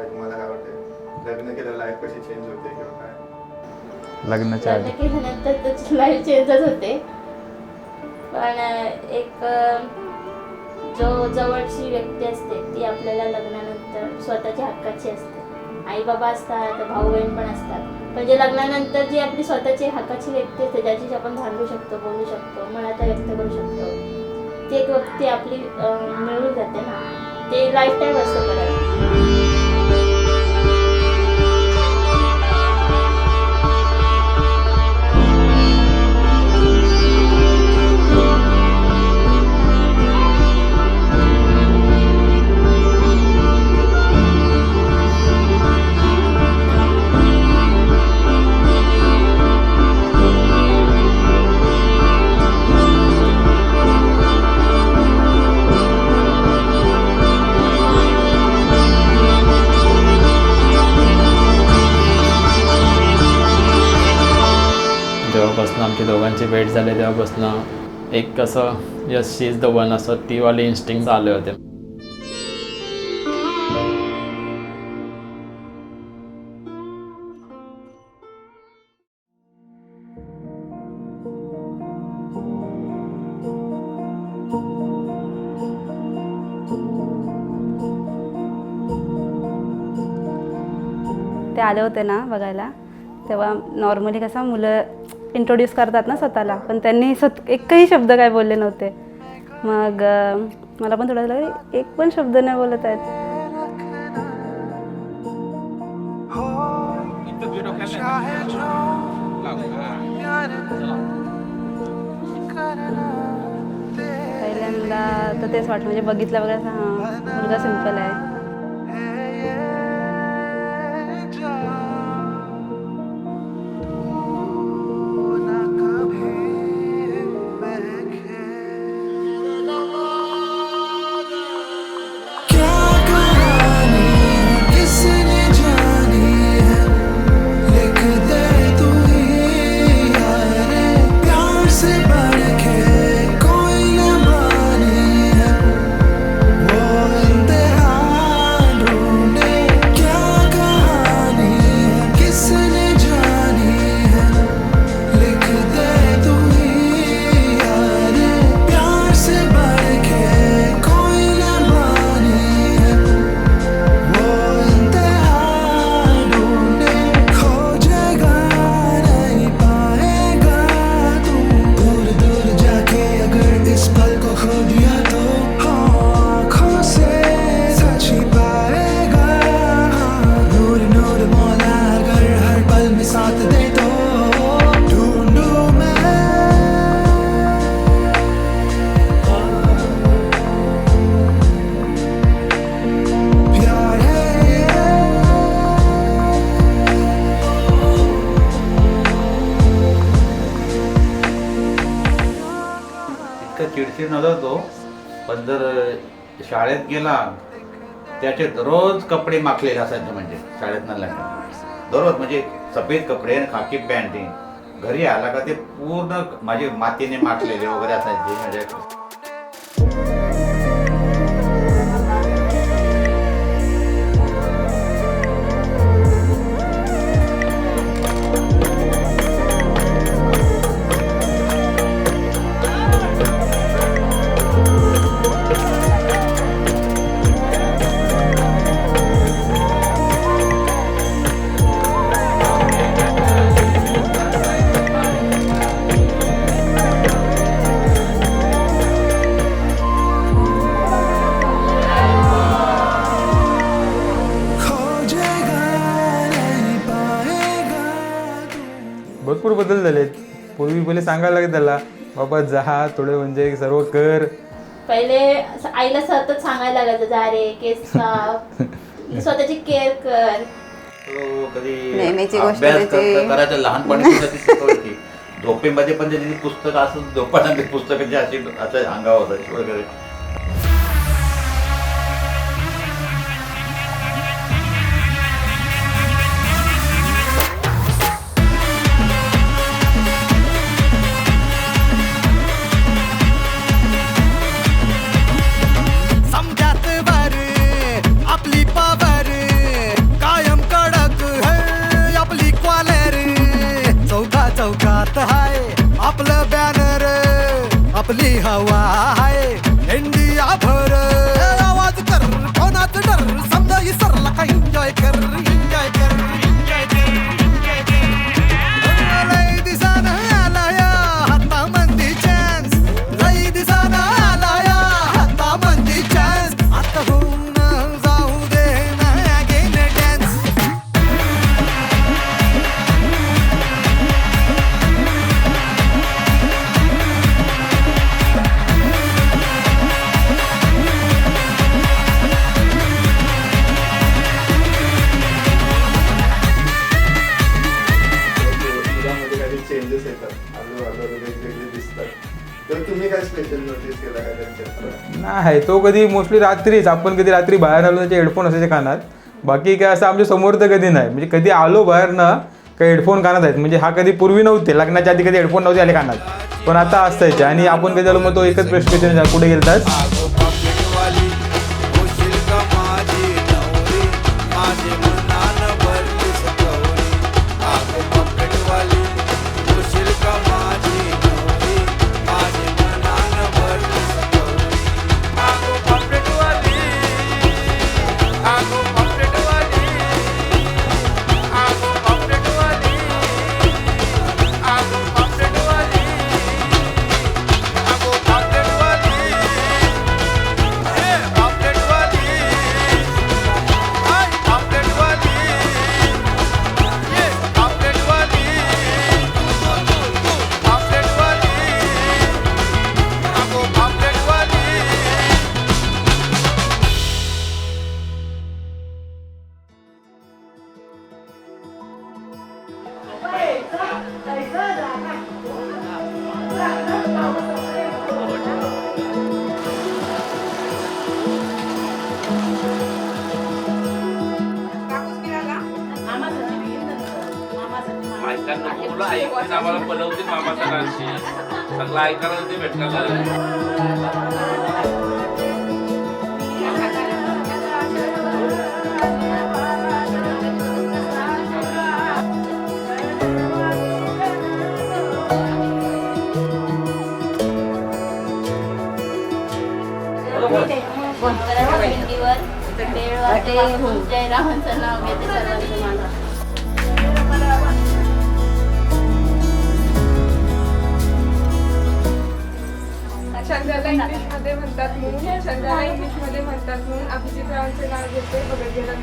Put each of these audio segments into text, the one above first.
काय तुम्हाला काय वाटतं, लग्न केलं लाईफ कशी चेंज होते किंवा काय? लग्नाच्या लग्न आधी केल्यानंतर त्याची लाईफ चेंजच होते. पण एक जो जवळची व्यक्ती असते ती आपल्याला लग्नानंतर स्वतःच्या हक्काची असते. आई बाबा असतात, भाऊ बहीण पण असतात, म्हणजे लग्नानंतर जी आपली स्वतःची हक्काची व्यक्ती असते ज्याची आपण भांडू शकतो, बोलू शकतो, मनात व्यक्त करू शकतो, ती एक व्यक्ती आपली मिळून जाते ना, ते लाईफ टाईम असतं परत. जेव्हापासून आमच्या दोघांची भेट झाली तेव्हापासून एक कसं yes she is the one असं ती वाले इन्स्टिंक्ट आले होते. ते आले होते ना बघायला, तेव्हा नॉर्मली कसं मुलं इंट्रोड्यूस करतात ना स्वतःला, पण त्यांनी एकही शब्द काय बोलले नव्हते. मग मला पण थोडं लागलं, एक पण शब्द नाही बोलत आहेत. पहिल्यांदा तर तेच वाटलं, म्हणजे बघितलं वगैरे असं हां मुलगा सिम्पल आहे. चिडचिड नव्हता तो, पण जर शाळेत गेला त्याचे दररोज कपडे माखलेले असायचे, म्हणजे शाळेत न लागले दररोज, म्हणजे सफेद कपडे आणि खाकी पॅन्ट. घरी आला का ते पूर्ण माझे मातीने माखलेले वगैरे असायचे. म्हणजे भरपूर बदल झालेत. पूर्वी पहिले सांगायला लागेल त्याला, बाबा जा थोडे म्हणजे सर्व कर. पहिले आईला सतत सांगायला लागायचं, जा रे केस काप, स्वतःची केअर कर. तो कधी नेहमीची गोष्ट अभ्यास त्याची. करायचं लहानपणी सुद्धा ती शिकवायची. झोपेमध्ये पण त्याची पुस्तकं असं झोपायला पुस्तकाची अशी असं अंगावर होतं वगैरे. आहे तो कधी मोस्टली रात्रीच, आपण कधी रात्री बाहेर आलो त्याचे हेडफोन असायचे कानात, बाकी काय असं आमच्या समोर तर कधी नाही. म्हणजे कधी आलो बाहेर ना काही हेडफोन कानात आहेत, म्हणजे हा कधी पूर्वी नव्हते, लग्नाच्या आधी कधी हेडफोन नव्हते आले कानात, पण आता असायचे. आणि आपण कधी आलो मग तो एकच प्रश्न विचारायचा, कुठे गेलतात. आम्हाला बनवते मामा सगळ्यांशी चांगला ऐकायला ते भेटणार. भिंतीवर बेळवाटे जयरामांचं नाव घेते सर्वांचं मला. चंद्राला इंग्लिशमध्ये म्हणतात म्हणून चंद्राला इंग्लिशमध्ये म्हणतात म्हणून अभिजित रावांचे नाव घेते बघत गेला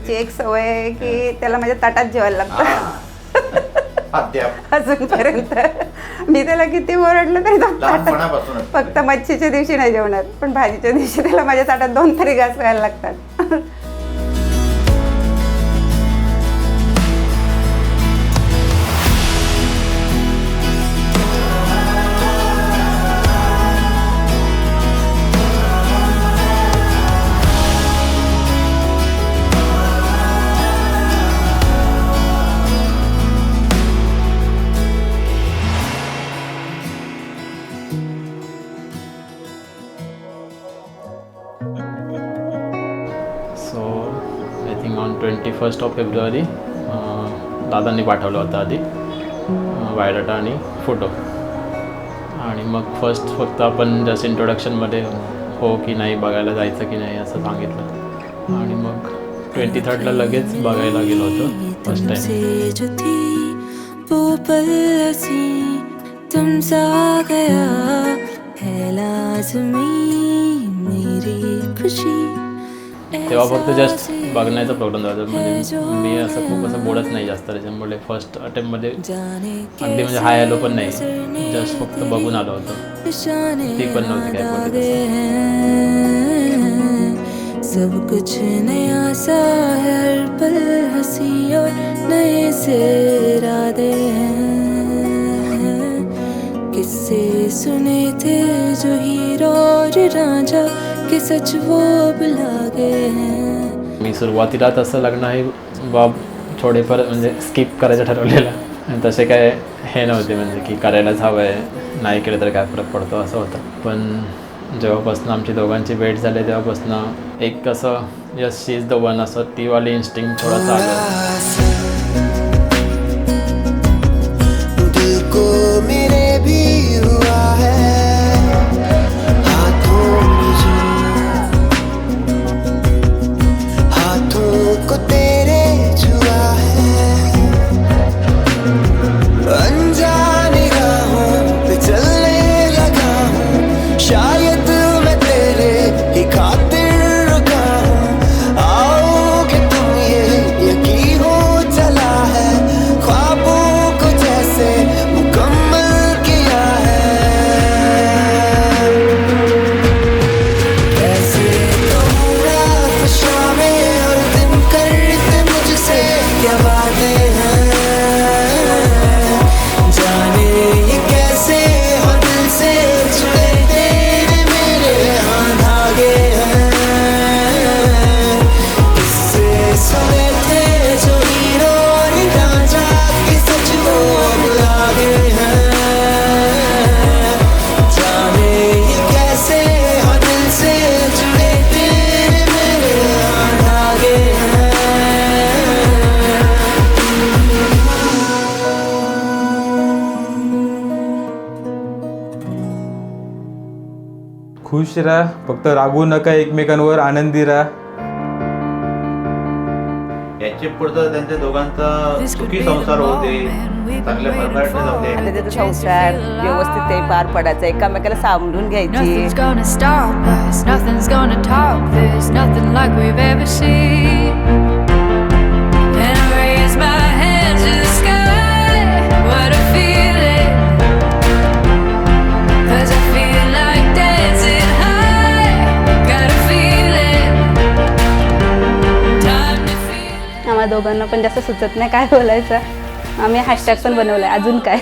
एक सवय आहे की त्याला माझ्या ताटात जेवायला लागतं अजूनपर्यंत. मी त्याला किती ओरडलं तरी तो ताटात, फक्त मच्छीच्या दिवशी नाही जेवणार, पण भाजीच्या दिवशी त्याला माझ्या ताटात 2 तरी घास खायला लागतात. So I think on 21 February दादांनी पाठवलं होतं आधी बायोडाटा आणि फोटो, आणि मग फक्त आपण जस्ट इंट्रोडक्शनमध्ये हो की नाही बघायला जायचं की नाही असं सांगितलं, आणि मग 23ला लगेच बघायला गेलो होतो फर्स्ट टाईम. तेव्हा फक्त जस्ट बघण्याचा प्रॉब्लेम झाला, म्हणजे मी असं खूप असं बोलत नाही जास्त, त्याच्यामुळे फर्स्ट अटेम्प्टमध्ये अगदी म्हणजे हाय हॅलो पण नाही, जस्ट फक्त बघून आलो होतो, ती पण नव्हती काय बोलत. सब कुछ नया सा है, हर पल हंसी और नए से इरादे हैं, किस्से सुने थे जो हीरो और रांझा के सच वो अब लागे हैं. मी सुरुवातीला तसं लग्न आहे बाब थोडेफार म्हणजे स्किप करायचं ठरवलेलं, आणि तसे काय हे नव्हते म्हणजे की करायलाच हवं आहे, नाही केलं तर काय फरक पडतो असं होतं. पण जेव्हापासून आमची दोघांची भेट झाली तेव्हापासून एक असं yes she is the one असं ती वाली इन्स्टिंग थोडासा आलं. मेरे भी हुआ है हाथों में जो, हाथों को तेरे छुआ है, अनजाने राहों पे चलने लगा हूँ, शायद मैं तेरे ही खातिर रुका हूँ, आओगे तुम ये यकीन हो चला है, ख्वाबों को जैसे मुकम्मल किया है, कैसे कहूँगा शामें और दिन करते मुझसे क्या बातें हैं, जाने ये कैसे हो दिल से जुड़े तेरे मेरे हाँ धागे हैं, किससे सुने थे जो हीरो और रांझा के सच वो लागे हैं, जाने ये कैसे हो दिल से जुड़े तेरे मेरे हाँ धागे हैं. खुश राहा, फक्त रागवू नका, एकमेकांवर आनंदी राहा. याचे पुढचं त्यांच्या दोघांचा सुखी संसार होते, चांगल्या प्रकारे आणि जाते. त्याचा संसार व्यवस्थित ते पार पडायचा, एकामेकाला सामलून घ्यायची. Nothing's gonna stop us, nothing's gonna top this, nothing like we've ever seen. And I raise my hands to the sky, what a feeling. 'Cause I feel like dancing high, got a feeling. Time to feel. आम्हाला दोघांना पण जास्त सुचत नाही काय बोलायचं. आम्ही hashtag पण बनवलाय, अजून काय.